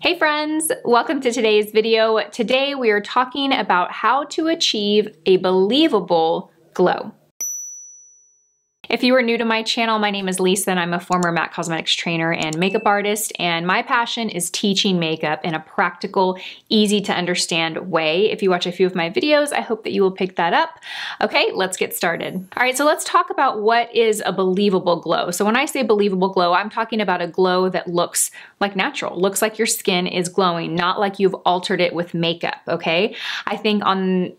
Hey friends, welcome to today's video. Today we are talking about how to achieve a believable glow. If you are new to my channel, my name is Lisa and I'm a former MAC Cosmetics trainer and makeup artist, and my passion is teaching makeup in a practical, easy to understand way. If you watch a few of my videos, I hope that you will pick that up. Okay, let's get started. All right, so let's talk about what is a believable glow. So when I say believable glow, I'm talking about a glow that looks like natural, looks like your skin is glowing, not like you've altered it with makeup, okay? I think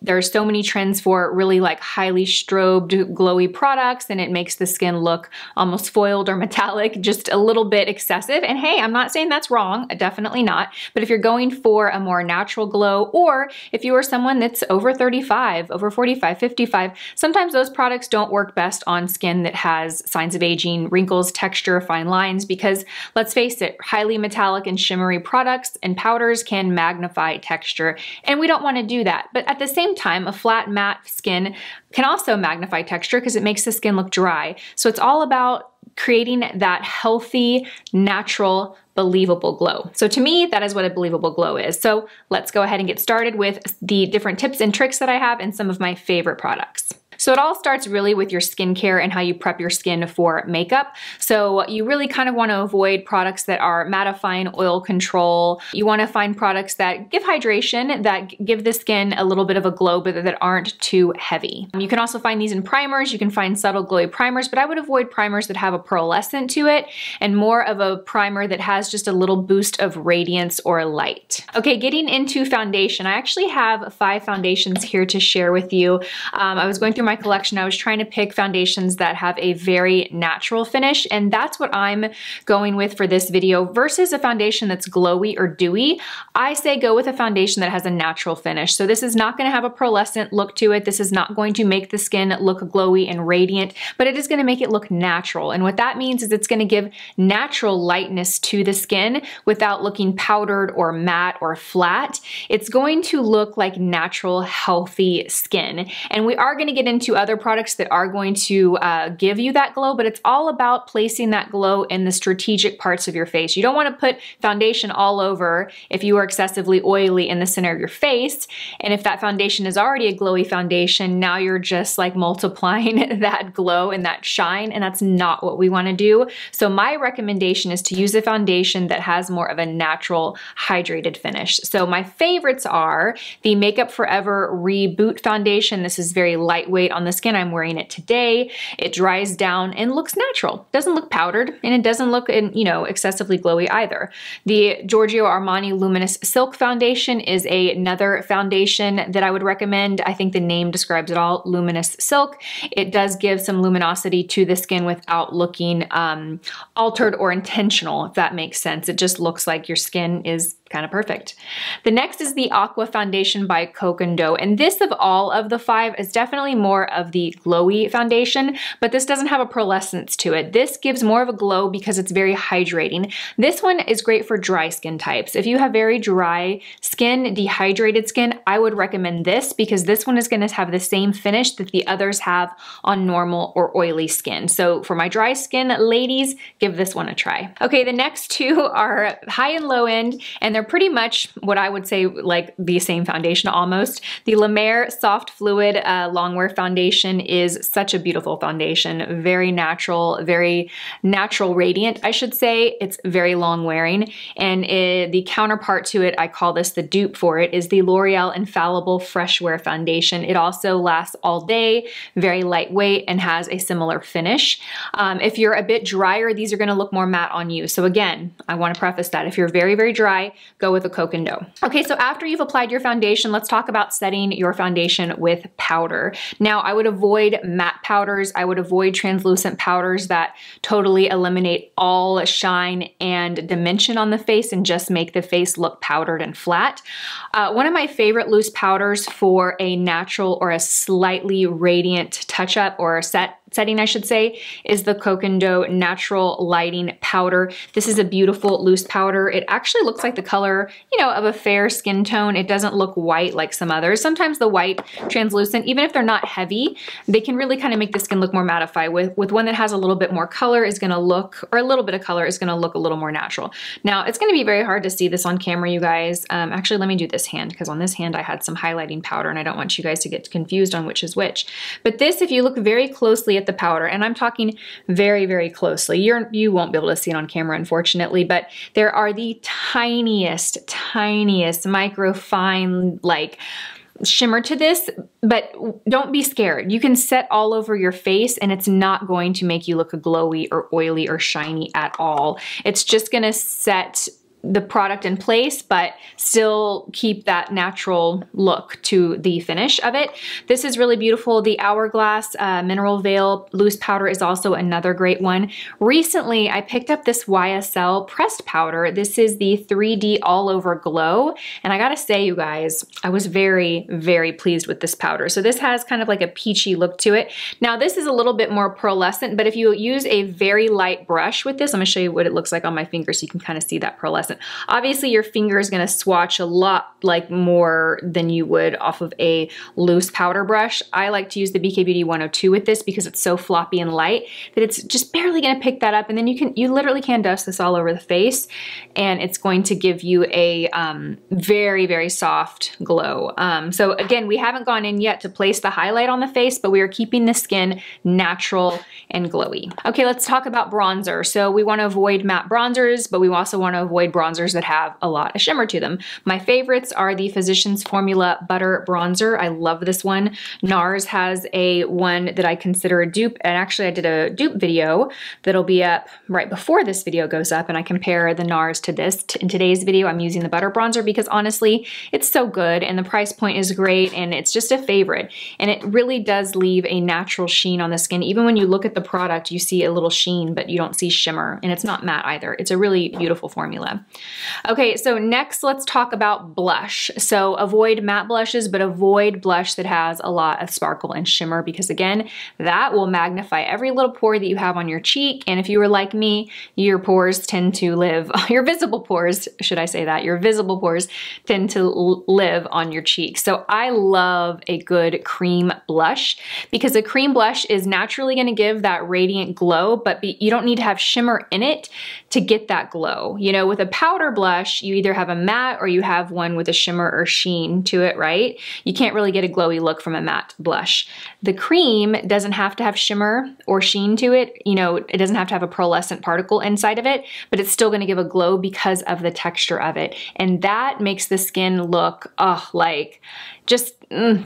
there's so many trends for really like highly strobed glowy products, and it makes the skin look almost foiled or metallic, just a little bit excessive. And hey, I'm not saying that's wrong, definitely not. But if you're going for a more natural glow, or if you are someone that's over 35, over 45, 55, sometimes those products don't work best on skin that has signs of aging, wrinkles, texture, fine lines, because let's face it, highly metallic and shimmery products and powders can magnify texture, and we don't want to do that. But at the same time, a flat matte skin can also magnify texture because it makes the skin look dry. So it's all about creating that healthy, natural, believable glow. So to me, that is what a believable glow is. So let's go ahead and get started with the different tips and tricks that I have and some of my favorite products. So it all starts really with your skincare and how you prep your skin for makeup. So you really kind of want to avoid products that are mattifying, oil control. You want to find products that give hydration, that give the skin a little bit of a glow, but that aren't too heavy. You can also find these in primers. You can find subtle glowy primers, but I would avoid primers that have a pearlescent to it and more of a primer that has just a little boost of radiance or light. Okay, getting into foundation. I actually have 5 foundations here to share with you. I was going through my collection. I was trying to pick foundations that have a very natural finish, and that's what I'm going with for this video versus a foundation that's glowy or dewy. I say go with a foundation that has a natural finish. So this is not going to have a pearlescent look to it. This is not going to make the skin look glowy and radiant, but it is going to make it look natural. And what that means is it's going to give natural lightness to the skin without looking powdered or matte or flat. It's going to look like natural, healthy skin. And we are going to get into other products that are going to give you that glow, but it's all about placing that glow in the strategic parts of your face. You don't want to put foundation all over if you are excessively oily in the center of your face. And if that foundation is already a glowy foundation, now you're just like multiplying that glow and that shine, and that's not what we want to do. So my recommendation is to use a foundation that has more of a natural, hydrated finish. So my favorites are the Makeup Forever Reboot Foundation. This is very lightweight on the skin. I'm wearing it today. It dries down and looks natural. Doesn't look powdered, and it doesn't look, excessively glowy either. The Giorgio Armani Luminous Silk Foundation is another foundation that I would recommend. I think the name describes it all, Luminous Silk. It does give some luminosity to the skin without looking altered or intentional, if that makes sense. It just looks like your skin is kind of perfect. The next is the Aqua Foundation by Coke & Dough, and this of all of the 5 is definitely more of the glowy foundation, but this doesn't have a pearlescence to it. This gives more of a glow because it's very hydrating. This one is great for dry skin types. If you have very dry skin, dehydrated skin, I would recommend this because this one is going to have the same finish that the others have on normal or oily skin. So for my dry skin ladies, give this one a try. Okay, the next 2 are high and low end, and they're pretty much what I would say like the same foundation almost. The La Mer Soft Fluid Longwear Foundation is such a beautiful foundation. Very natural radiant, I should say. It's very long wearing. And the counterpart to it, I call this the dupe for it, is the L'Oreal Infallible Fresh Wear Foundation. It also lasts all day, very lightweight, and has a similar finish. If you're a bit drier, these are gonna look more matte on you. So again, I wanna preface that. If you're very, very dry, go with a Coke & Dough. Okay, so after you've applied your foundation, let's talk about setting your foundation with powder. Now, I would avoid matte powders. I would avoid translucent powders that totally eliminate all shine and dimension on the face and just make the face look powdered and flat. One of my favorite loose powders for a natural or a slightly radiant touch-up or a set setting, I should say, is the Cocondo Natural Lighting Powder. This is a beautiful loose powder. It actually looks like the color, you know, of a fair skin tone. It doesn't look white like some others. Sometimes the white translucent, even if they're not heavy, they can really kind of make the skin look more mattified. With one that has a little bit more color is gonna look, or a little bit of color is gonna look a little more natural. Now, it's gonna be very hard to see this on camera, you guys. Actually, let me do this hand, because on this hand I had some highlighting powder and I don't want you guys to get confused on which is which. But this, if you look very closely at the powder, and I'm talking very, very closely, you won't be able to see it on camera, unfortunately, but there are the tiniest micro fine, like, shimmer to this, but don't be scared. You can set all over your face and it's not going to make you look glowy or oily or shiny at all. It's just gonna set the product in place, but still keep that natural look to the finish of it. This is really beautiful. The Hourglass Mineral Veil Loose Powder is also another great one. Recently, I picked up this YSL pressed powder. This is the 3D All Over Glow. And I gotta say, you guys, I was very, very pleased with this powder. So this has kind of like a peachy look to it. Now, this is a little bit more pearlescent, but if you use a very light brush with this, I'm gonna show you what it looks like on my finger so you can kind of see that pearlescent. Obviously, your finger is gonna swatch a lot like more than you would off of a loose powder brush. I like to use the BK Beauty 102 with this because it's so floppy and light that it's just barely gonna pick that up, and then you literally can dust this all over the face and it's going to give you a very, very soft glow. So again, we haven't gone in yet to place the highlight on the face, but we are keeping the skin natural and glowy. Okay, let's talk about bronzer. So we wanna avoid matte bronzers, but we also wanna avoid bronzers that have a lot of shimmer to them. My favorites are the Physicians Formula Butter Bronzer. I love this one. NARS has a one that I consider a dupe, and actually I did a dupe video that'll be up right before this video goes up, and I compare the NARS to this. In today's video, I'm using the Butter Bronzer because honestly, it's so good and the price point is great and it's just a favorite. And it really does leave a natural sheen on the skin. Even when you look at the product, you see a little sheen, but you don't see shimmer, and it's not matte either. It's a really beautiful formula. Okay, so next let's talk about blush. So avoid matte blushes, but avoid blush that has a lot of sparkle and shimmer, because again, that will magnify every little pore that you have on your cheek. And if you were like me, your pores tend to live, your visible pores, should I say that? Your visible pores tend to live on your cheeks. So I love a good cream blush because a cream blush is naturally gonna give that radiant glow, but you don't need to have shimmer in it to get that glow. You know, with a powder blush, you either have a matte or you have one with a shimmer or sheen to it, right? You can't really get a glowy look from a matte blush. The cream doesn't have to have shimmer or sheen to it. You know, it doesn't have to have a pearlescent particle inside of it, but it's still gonna give a glow because of the texture of it. And that makes the skin look, like just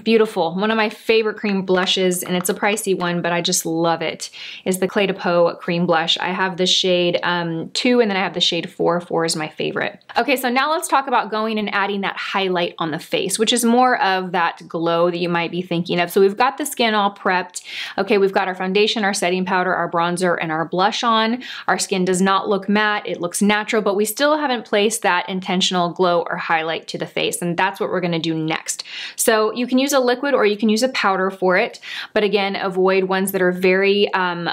beautiful. One of my favorite cream blushes, and it's a pricey one, but I just love it, is the Clé de Peau cream blush. I have the shade 2 and then I have the shade 4. 4 is my favorite. Okay, so now let's talk about going and adding that highlight on the face, which is more of that glow that you might be thinking of. So we've got the skin all prepped. Okay, we've got our foundation, our setting powder, our bronzer, and our blush on. Our skin does not look matte, it looks natural, but we still haven't placed that intentional glow or highlight to the face, and that's what we're gonna do next. So you can use a liquid or you can use a powder for it, but again, avoid ones that are very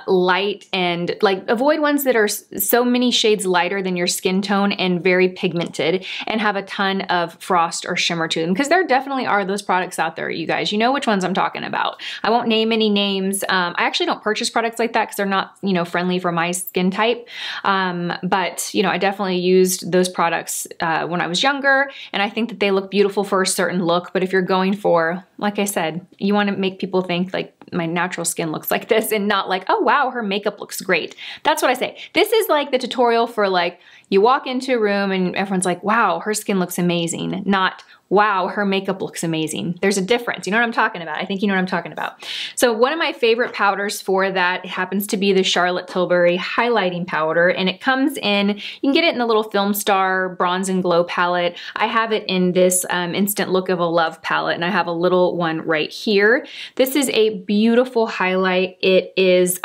light, and avoid ones that are so many shades lighter than your skin tone and very pigmented and have a ton of frost or shimmer to them, because there definitely are those products out there, you guys. You know which ones I'm talking about. I won't name any names. I actually don't purchase products like that because they're not, you know, friendly for my skin type. But you know, I definitely used those products when I was younger, and I think that they look beautiful for a certain look. But if you're going for, like I said, you want to make people think like my natural skin looks like this and not like, oh wow, her makeup looks great. That's what I say. This is like the tutorial for like, you walk into a room and everyone's like, wow, her skin looks amazing, not wow, her makeup looks amazing. There's a difference. You know what I'm talking about? I think you know what I'm talking about. So one of my favorite powders for that happens to be the Charlotte Tilbury Highlighting Powder, and it comes in, you can get it in the little Film Star Bronze and Glow palette. I have it in this Instant Look of a Love palette, and I have a little one right here. This is a beautiful highlight. It is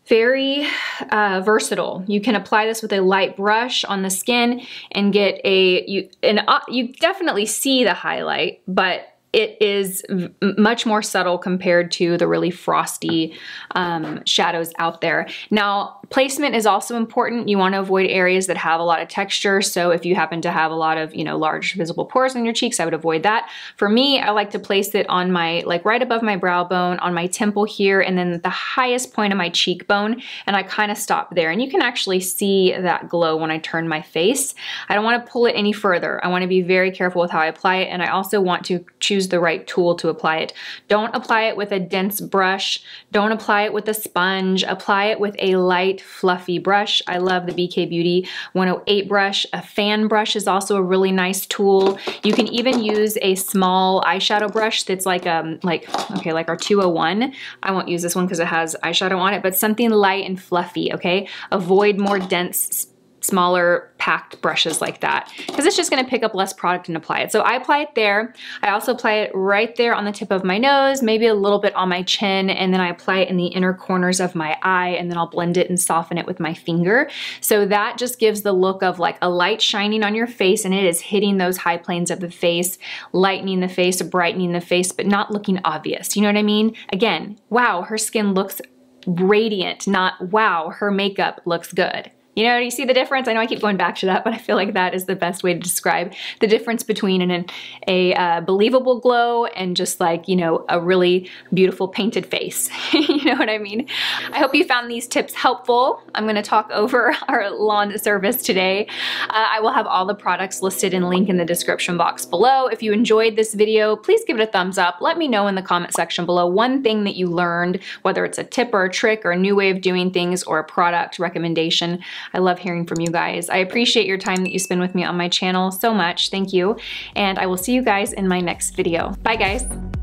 very versatile. You can apply this with a light brush on the skin and get you definitely see the highlight, but it is much more subtle compared to the really frosty shadows out there. Now, placement is also important. You want to avoid areas that have a lot of texture. So if you happen to have a lot of, large visible pores on your cheeks, I would avoid that. For me, I like to place it on my, like right above my brow bone, on my temple here, and then the highest point of my cheekbone, and I kind of stop there. And you can actually see that glow when I turn my face. I don't want to pull it any further. I want to be very careful with how I apply it, and I also want to choose the right tool to apply it. Don't apply it with a dense brush. Don't apply it with a sponge. Apply it with a light, fluffy brush. I love the BK Beauty 108 brush. A fan brush is also a really nice tool. You can even use a small eyeshadow brush that's like our 201. I won't use this one because it has eyeshadow on it, but something light and fluffy, okay? Avoid more dense, smaller packed brushes like that, because it's just gonna pick up less product and apply it. So I apply it there. I also apply it right there on the tip of my nose, maybe a little bit on my chin, and then I apply it in the inner corners of my eye, and then I'll blend it and soften it with my finger. So that just gives the look of like a light shining on your face, and it is hitting those high planes of the face, lightening the face, brightening the face, but not looking obvious. You know what I mean? Again, wow, her skin looks radiant, not wow, her makeup looks good. You know, do you see the difference? I know I keep going back to that, but I feel like that is the best way to describe the difference between a believable glow and just like, a really beautiful painted face. You know what I mean? I hope you found these tips helpful. I'm gonna talk over our lawn service today. I will have all the products listed and linked in the description box below. If you enjoyed this video, please give it a thumbs up. Let me know in the comment section below one thing that you learned, whether it's a tip or a trick or a new way of doing things or a product recommendation. I love hearing from you guys. I appreciate your time that you spend with me on my channel so much. Thank you. And I will see you guys in my next video. Bye guys.